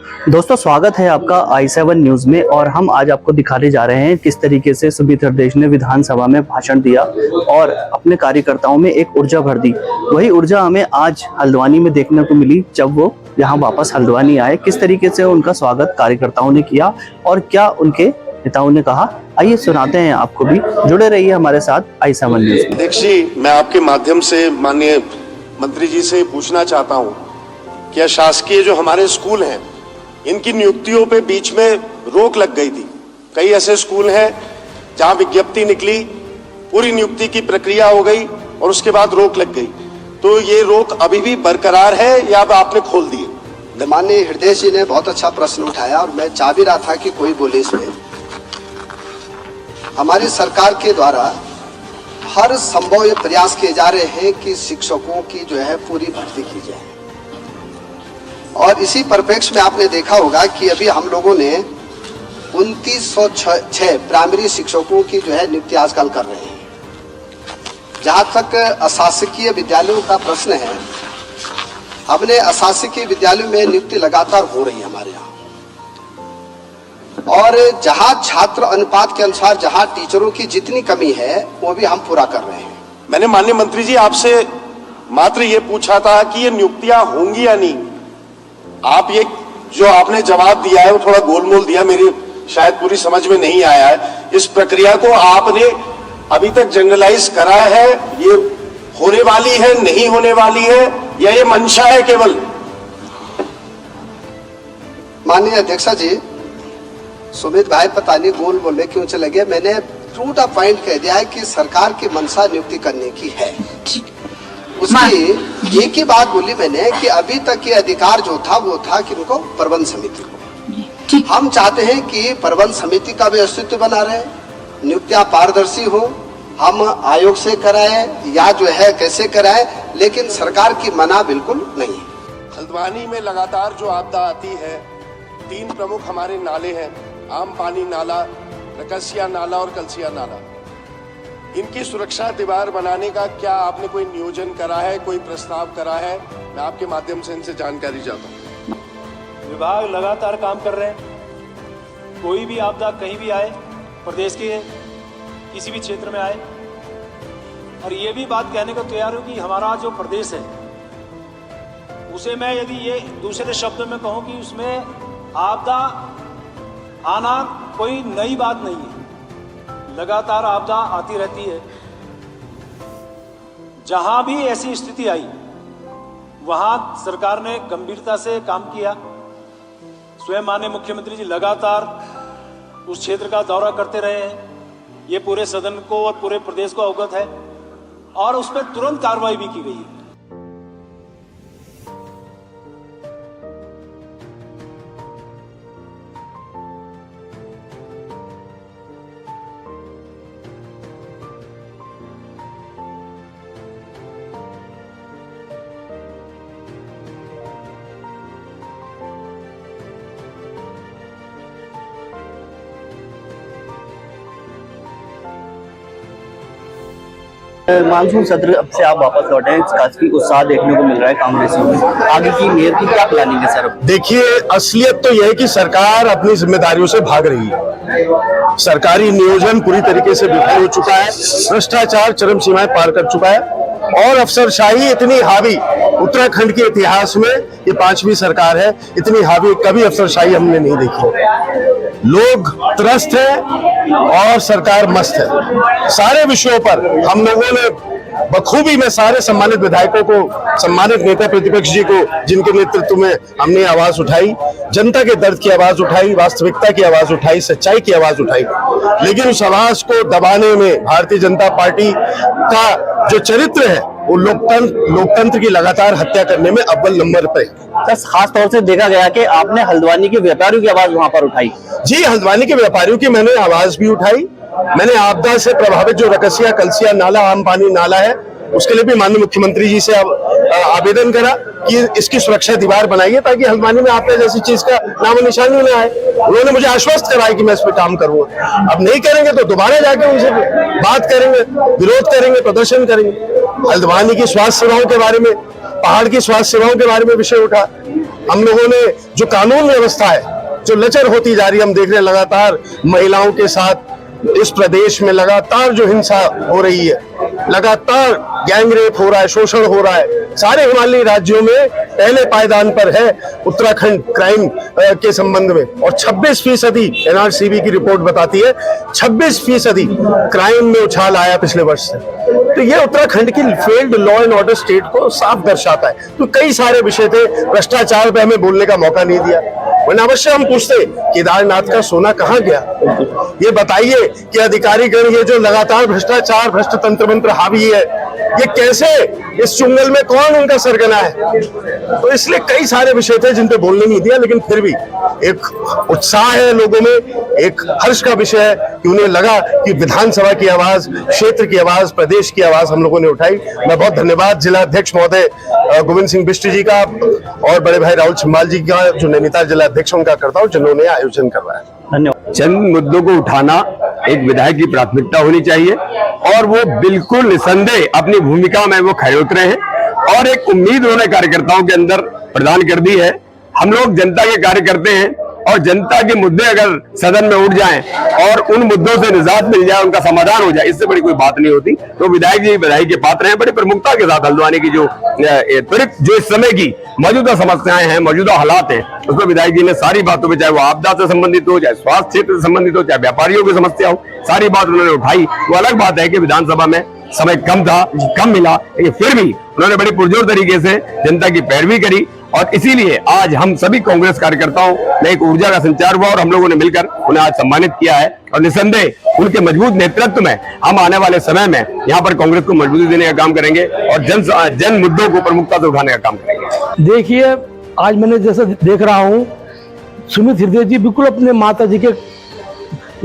दोस्तों स्वागत है आपका i7 न्यूज में। और हम आज आपको दिखाने जा रहे हैं किस तरीके से सुमित्रा देश ने विधानसभा में भाषण दिया और अपने कार्यकर्ताओं में एक ऊर्जा भर दी। वही ऊर्जा हमें आज हल्द्वानी में देखने को मिली जब वो यहाँ वापस हल्द्वानी आए। किस तरीके से उनका स्वागत कार्यकर्ताओं ने किया और क्या उनके नेताओं ने कहा, आइए सुनाते हैं आपको भी। जुड़े रहिए हमारे साथ i7 न्यूज। अध्यक्ष जी, मैं आपके माध्यम से माननीय मंत्री जी से पूछना चाहता हूँ कि शासकीय जो हमारे स्कूल हैं इनकी नियुक्तियों पे बीच में रोक लग गई थी। कई ऐसे स्कूल हैं जहां विज्ञप्ति निकली, पूरी नियुक्ति की प्रक्रिया हो गई और उसके बाद रोक लग गई। तो ये रोक अभी भी बरकरार है या अब आपने खोल दिए? माननीय हृदय जी ने बहुत अच्छा प्रश्न उठाया और मैं चाह भी रहा था कि कोई बोले इसमें। हमारी सरकार के द्वारा हर संभव ये प्रयास किए जा रहे हैं कि शिक्षकों की जो है पूरी भर्ती की जाए। और इसी परिप्रेक्ष्य में आपने देखा होगा कि अभी हम लोगों ने 2906 प्राइमरी शिक्षकों की जो है नियुक्ति आजकल कर रहे हैं। जहां तक अशासकीय विद्यालयों का प्रश्न है, हमने अशासकीय विद्यालयों में नियुक्ति लगातार हो रही है हमारे यहाँ। और जहां छात्र अनुपात के अनुसार जहां टीचरों की जितनी कमी है वो भी हम पूरा कर रहे हैं। मैंने माननीय मंत्री जी आपसे मात्र ये पूछा था कि ये नियुक्तियां होंगी या नहीं। आप ये जो आपने जवाब दिया है वो थोड़ा गोलमोल दिया, मेरी शायद पूरी समझ में नहीं आया है। इस प्रक्रिया को आपने अभी तक जनरलाइज करा है, ये होने वाली है, नहीं होने वाली है, या ये मंशा है केवल? माननीय अध्यक्षा जी, सुमित भाई पता नहीं गोल बोलने क्यों चले गए। मैंने टू द पॉइंट कह दिया है कि सरकार की मंशा नियुक्ति करने की है। उसकी एक ही बात बोली मैंने कि अभी तक ये अधिकार जो था वो था कि उनको प्रबंध समिति को। हम चाहते हैं कि प्रबंध समिति का भी अस्तित्व बना रहे, नियुक्तियां पारदर्शी हो, हम आयोग से कराए या जो है कैसे कराए, लेकिन सरकार की मना बिल्कुल नहीं है। हल्द्वानी में लगातार जो आपदा आती है, 3 प्रमुख हमारे नाले हैं, आम पानी नाला, रकसिया नाला और कलसिया नाला। इनकी सुरक्षा दीवार बनाने का क्या आपने कोई नियोजन करा है, कोई प्रस्ताव करा है? मैं आपके माध्यम से इनसे जानकारी चाहता हूँ। विभाग लगातार काम कर रहे हैं। कोई भी आपदा कहीं भी आए, प्रदेश के किसी भी क्षेत्र में आए, और ये भी बात कहने को तैयार हूँ कि हमारा जो प्रदेश है उसे मैं यदि ये दूसरे शब्दों में कहूँ कि उसमें आपदा आना कोई नई बात नहीं है। लगातार आपदा आती रहती है। जहां भी ऐसी स्थिति आई वहां सरकार ने गंभीरता से काम किया। स्वयं माननीय मुख्यमंत्री जी लगातार उस क्षेत्र का दौरा करते रहे हैं। ये पूरे सदन को और पूरे प्रदेश को अवगत है और उस पर तुरंत कार्रवाई भी की गई है। मानसून सत्र अब से आप वापस लौटे हैं, काफी उत्साह देखने को मिल रहा है कांग्रेसियों में। आगे की मेयर की क्या प्लानिंग है सर? देखिए, असलियत तो यह है कि सरकार अपनी जिम्मेदारियों से भाग रही है। सरकारी नियोजन पूरी तरीके से विफल हो चुका है, भ्रष्टाचार चरम सीमाएं पार कर चुका है और अफसरशाही इतनी हावी, उत्तराखंड के इतिहास में ये 5वीं सरकार है, इतनी हावी कभी अफसरशाही हमने नहीं देखी। लोग त्रस्त हैं और सरकार मस्त है। सारे विषयों पर हम लोगों ने बखूबी में सारे सम्मानित विधायकों को, सम्मानित नेता प्रतिपक्ष जी को, जिनके नेतृत्व में हमने आवाज उठाई, जनता के दर्द की आवाज उठाई, वास्तविकता की आवाज उठाई, सच्चाई की आवाज उठाई। लेकिन उस आवाज को दबाने में भारतीय जनता पार्टी का जो चरित्र है वो लोकतंत्र की लगातार हत्या करने में अव्वल नंबर पे। खास तौर से देखा गया कि आपने हल्द्वानी के व्यापारियों की आवाज वहां पर उठाई। जी, हल्द्वानी के व्यापारियों की मैंने आवाज भी उठाई। मैंने आपदा से प्रभावित जो रकसिया कलसिया नाला, आम पानी नाला है, उसके लिए भी माननीय मुख्यमंत्री जी से आवेदन करा कि इसकी सुरक्षा दीवार बनाइए ताकि हल्द्वानी में आपदा जैसी चीज का नामो निशान न आए। उन्होंने मुझे आश्वस्त कराया कि मैं इस पर काम करूंगा। अब नहीं करेंगे तो दोबारा जाके उनसे बात करेंगे, विरोध करेंगे, प्रदर्शन करेंगे। हल्द्वानी की स्वास्थ्य सेवाओं के बारे में, पहाड़ की स्वास्थ्य सेवाओं के बारे में विषय उठा, हम लोगों ने जो कानून व्यवस्था है जो लचर होती जा रही है, हम देख रहे हैं लगातार महिलाओं के साथ इस प्रदेश में लगातार जो हिंसा हो रही है, लगातार गैंग रेप हो रहा है, शोषण हो रहा है। सारे हिमालयी राज्यों में पहले पायदान पर है उत्तराखंड क्राइम के संबंध में, और 26% एनआरसीबी की रिपोर्ट बताती है 26% क्राइम में उछाल आया पिछले वर्ष से। तो ये उत्तराखंड की failed law and order state को साफ दर्शाता है। तो कई सारे विषय थे, भ्रष्टाचार पे हमें बोलने का मौका नहीं दिया, वरना अवश्य हम पूछते केदारनाथ का सोना कहाँ गया। ये बताइए कि अधिकारीगण ये जो लगातार भ्रष्टाचार भ्रष्ट तंत्र मंत्र हावी है, ये कैसे, इस चुंगल में कौन उनका सरगना है। तो इसलिए कई सारे विषय थे जिन पे बोलने नहीं दिया, लेकिन फिर भी एक उत्साह है लोगों में, एक हर्ष का विषय है कि उन्हें लगा कि विधानसभा की आवाज, क्षेत्र की आवाज, प्रदेश की आवाज हम लोगों ने उठाई। मैं बहुत धन्यवाद जिला अध्यक्ष महोदय गोविंद सिंह बिष्ट जी का और बड़े भाई राहुल छिम्बाल जी का, जो नैनीताल जिला अध्यक्ष उनका करता हूँ, जिन्होंने आयोजन करवाया। धन्यवाद। चंद मुद्दों को उठाना एक विधायक की प्राथमिकता होनी चाहिए, और वो बिल्कुल निसंदेह अपनी भूमिका में वो खरे उतरे हैं, और एक उम्मीद उन्होंने कार्यकर्ताओं के अंदर प्रदान कर दी है। हम लोग जनता के कार्य करते हैं, और जनता के मुद्दे अगर सदन में उठ जाएं और उन मुद्दों से निजात मिल जाए, उनका समाधान हो जाए, इससे बड़ी कोई बात नहीं होती। तो विधायक जी बधाई के पात्र हैं, बड़ी प्रमुखता के साथ हल्द्वानी की जो त्वरित जो इस समय की मौजूदा समस्याएं हैं, मौजूदा हालात हैं, उसमें विधायक जी ने सारी बातों पर, चाहे वो आपदा से संबंधित हो, चाहे स्वास्थ्य क्षेत्र से संबंधित हो, चाहे व्यापारियों की समस्या हो, सारी बात उन्होंने उठाई। वो अलग बात है कि विधानसभा में समय कम था, कम मिला, लेकिन फिर भी उन्होंने बड़ी पुरजोर तरीके से जनता की पैरवी करी, और इसीलिए आज हम सभी कांग्रेस कार्यकर्ताओं में एक ऊर्जा का संचार हुआ, और हम लोगों ने मिलकर उन्हें आज सम्मानित किया है। और निसंदेह उनके मजबूत नेतृत्व में हम आने वाले समय में यहाँ पर कांग्रेस को मजबूती देने का काम करेंगे, और जन मुद्दों को प्रमुखता से उठाने का काम करेंगे। देखिए, आज मैंने जैसे देख रहा हूँ, सुमित हृदय जी बिल्कुल अपने माता जी के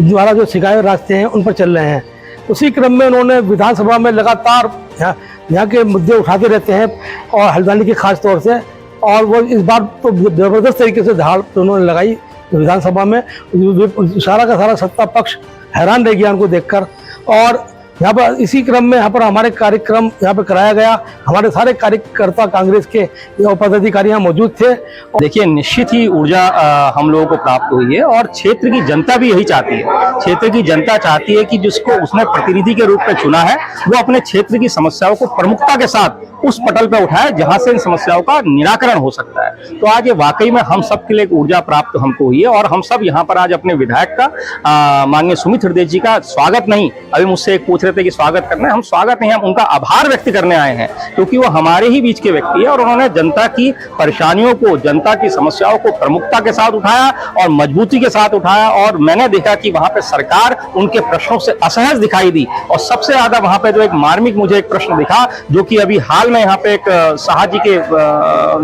द्वारा जो सिखाए रास्ते हैं उन पर चल रहे हैं। उसी क्रम में उन्होंने विधानसभा में लगातार यहाँ के मुद्दे उठाते रहते हैं, और हल्द्वानी के खास तौर से, और वो इस बार तो जबरदस्त तरीके से धाड़ उन्होंने लगाई विधानसभा में। सारा का सारा सत्ता पक्ष हैरान रह गया उनको देखकर। और यहाँ पर इसी क्रम में यहाँ पर हमारे कार्यक्रम यहाँ पर कराया गया, हमारे सारे कार्यकर्ता कांग्रेस के पदाधिकारी यहाँ मौजूद थे। देखिए, निश्चित ही ऊर्जा हम लोगों को प्राप्त हुई है, और क्षेत्र की जनता भी यही चाहती है। क्षेत्र की जनता चाहती है कि जिसको उसने प्रतिनिधि के रूप में चुना है, वो अपने क्षेत्र की समस्याओं को प्रमुखता के साथ उस पटल पर उठाए जहां से इन समस्याओं का निराकरण हो सकता है। तो आज ये वाकई में हम सब के लिए एक ऊर्जा प्राप्त हमको हुई है, और हम सब यहाँ पर आज अपने विधायक का माननीय सुमित हृदय जी का स्वागत नहीं, अभी मुझसे एक पूछ रहे थे कि स्वागत करना है, हम स्वागत नहीं, हम उनका आभार व्यक्त करने आए हैं, क्योंकि वो हमारे ही बीच के व्यक्ति है, और उन्होंने जनता की परेशानियों को, जनता की समस्याओं को प्रमुखता के साथ उठाया और मजबूती के साथ उठाया। और मैंने देखा कि वहां पे सरकार उनके प्रश्नों से असहज दिखाई दी, और सबसे ज्यादा वहां पे जो एक मार्मिक मुझे एक प्रश्न दिखा, जो कि अभी हाल में यहाँ पे एक शाह जी के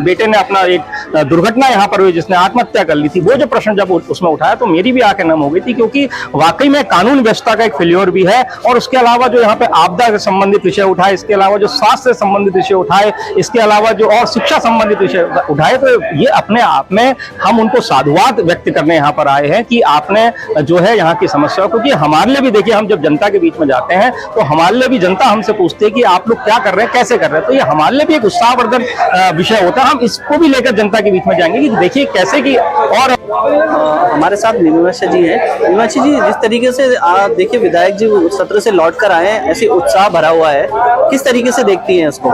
बेटे ने अपना एक दुर्घटना यहाँ पर हुई जिसने आत्महत्या कर ली थी, वो जो प्रश्न जब उसमें उठाया तो मेरी भी आंखें नम हो गई थी, क्योंकि वाकई में कानून व्यवस्था का एक फेल्योर भी है। और उसके अलावा जो यहाँ पे आपदा से संबंधित विषय उठाए, इसके अलावा जो स्वास्थ्य से संबंधित विषय उठाए, इसके अलावा जो और शिक्षा संबंधित विषय उठाए, तो ये अपने आप में हम उनको साधुवाद व्यक्त करने यहाँ पर आए हैं कि आपने जो है यहाँ की समस्याओं, क्योंकि हमारे लिए भी देखिए, हम जब जनता के बीच में जाते हैं तो हमारे लिए भी जनता हमसे पूछती है कि आप लोग क्या कर रहे हैं, कैसे कर रहे हैं। तो ये हमारे लिए भी एक उत्साहवर्धक विषय होता है। हम इसको भी लेकर जनता के बीच में जाएंगे कि देखिए कैसे की। और हमारे साथ मीनाक्षी जी हैं। मीनाक्षी जी, जिस तरीके से आप देखिए विधायक जी सत्र से लौट कर आए हैं, ऐसी उत्साह भरा हुआ है, किस तरीके से देखती हैं इसको?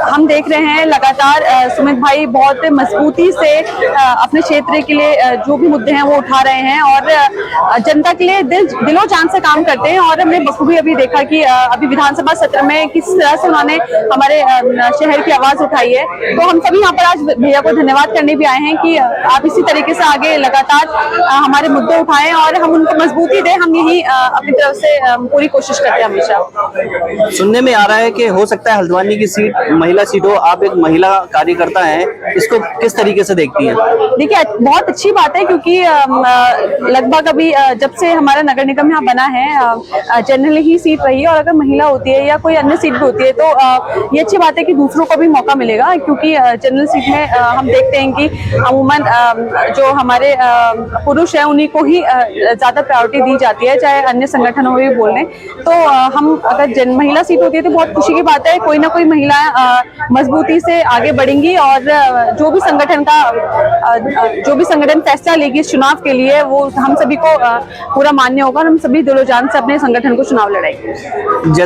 हम देख रहे हैं लगातार सुमित भाई बहुत मजबूती से अपने क्षेत्र के लिए जो भी मुद्दे हैं वो उठा रहे हैं, और जनता के लिए दिलो जान से काम करते हैं। और हमने बखूबी अभी देखा कि अभी विधानसभा सत्र में किस तरह से उन्होंने हमारे शहर की आवाज उठाई है। तो हम सभी यहाँ पर आज भैया को धन्यवाद करने भी आए हैं कि आप इसी तरीके से आगे लगातार हमारे मुद्दे उठाएं और हम उनको मजबूती दें। हम यही अपनी तरफ से पूरी कोशिश करते हैं हमेशा। सुनने में आ रहा है कि हो सकता है हल्द्वानी की सीट महिला सीट हो, आप एक महिला कार्यकर्ता हैं, इसको किस तरीके से देखती हैं? देखिए, बहुत अच्छी बात है, क्योंकि लगभग अभी जब से हमारा नगर निगम यहाँ बना है जनरली ही सीट रही है, और अगर महिला होती है या कोई अन्य सीट भी होती है तो ये अच्छी बात है कि दूसरों को भी मौका मिलेगा, क्योंकि जनरल सीट में हम देखते हैं कि अमूमन जो हमारे पुरुष हैं उन्हीं को ही ज्यादा प्रायोरिटी दी जाती है, चाहे अन्य संगठनों में भी बोल रहे हैं। तो हम अगर महिला सीट होती है तो बहुत खुशी की बात है, कोई ना कोई महिलाएं मजबूती से आगे बढ़ेंगी और जो भी संगठन फैसला लेगी इस चुनाव के लिए वो हम सभी को पूरा मान्य होगा और हम सभी दिलो जान से अपने संगठन को चुनाव लड़ाएंगे। जैसे